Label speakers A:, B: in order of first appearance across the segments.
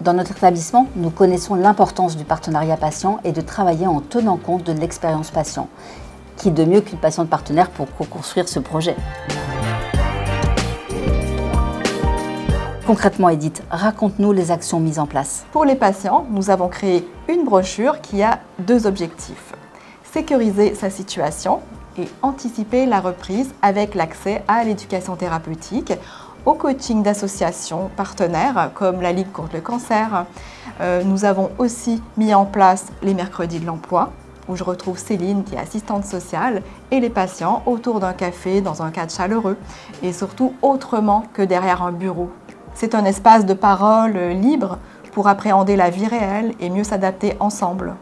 A: Dans notre établissement, nous connaissons l'importance du partenariat patient et de travailler en tenant compte de l'expérience patient. Qui de mieux qu'une patiente partenaire pour co-construire ce projet? Concrètement, Edith, raconte-nous les actions mises en place.
B: Pour les patients, nous avons créé une brochure qui a deux objectifs. Sécuriser sa situation et anticiper la reprise avec l'accès à l'éducation thérapeutique, au coaching d'associations partenaires comme la Ligue contre le cancer. Nous avons aussi mis en place les mercredis de l'emploi, où je retrouve Céline qui est assistante sociale et les patients autour d'un café dans un cadre chaleureux et surtout autrement que derrière un bureau. C'est un espace de parole libre pour appréhender la vie réelle et mieux s'adapter ensemble.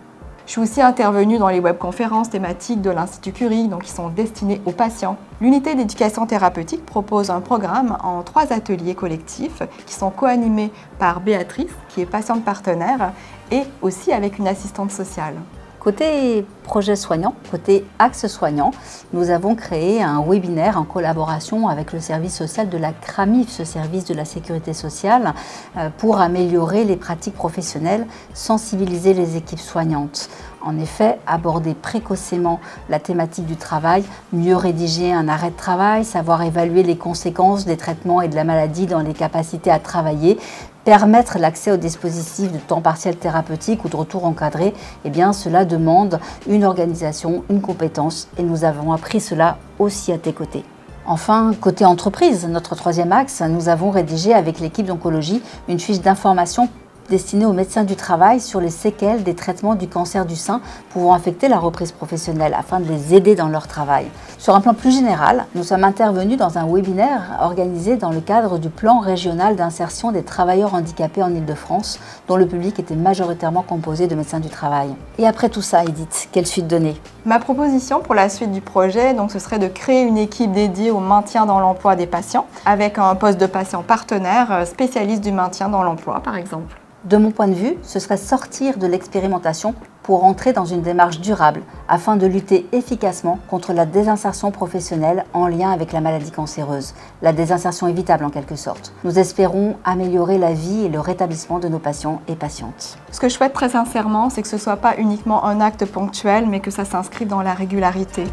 B: Je suis aussi intervenue dans les webconférences thématiques de l'Institut Curie, donc qui sont destinées aux patients. L'unité d'éducation thérapeutique propose un programme en 3 ateliers collectifs qui sont co-animés par Béatrice, qui est patiente partenaire, et aussi avec une assistante sociale.
A: Côté projet soignant, côté axe soignant, nous avons créé un webinaire en collaboration avec le service social de la CRAMIF, ce service de la sécurité sociale, pour améliorer les pratiques professionnelles, sensibiliser les équipes soignantes. En effet, aborder précocement la thématique du travail, mieux rédiger un arrêt de travail, savoir évaluer les conséquences des traitements et de la maladie dans les capacités à travailler, permettre l'accès aux dispositifs de temps partiel thérapeutique ou de retour encadré, eh bien cela demande une organisation, une compétence et nous avons appris cela aussi à tes côtés. Enfin, côté entreprise, notre 3e axe, nous avons rédigé avec l'équipe d'oncologie une fiche d'information destinée aux médecins du travail sur les séquelles des traitements du cancer du sein pouvant affecter la reprise professionnelle afin de les aider dans leur travail. Sur un plan plus général, nous sommes intervenus dans un webinaire organisé dans le cadre du plan régional d'insertion des travailleurs handicapés en Île-de-France, dont le public était majoritairement composé de médecins du travail. Et après tout ça, Edith, quelle suite donner?
B: Ma proposition pour la suite du projet, donc, ce serait de créer une équipe dédiée au maintien dans l'emploi des patients, avec un poste de patient partenaire spécialiste du maintien dans l'emploi, par exemple.
A: De mon point de vue, ce serait sortir de l'expérimentation pour entrer dans une démarche durable afin de lutter efficacement contre la désinsertion professionnelle en lien avec la maladie cancéreuse, la désinsertion évitable en quelque sorte. Nous espérons améliorer la vie et le rétablissement de nos patients et patientes.
B: Ce que je souhaite très sincèrement, c'est que ce ne soit pas uniquement un acte ponctuel, mais que ça s'inscrive dans la régularité.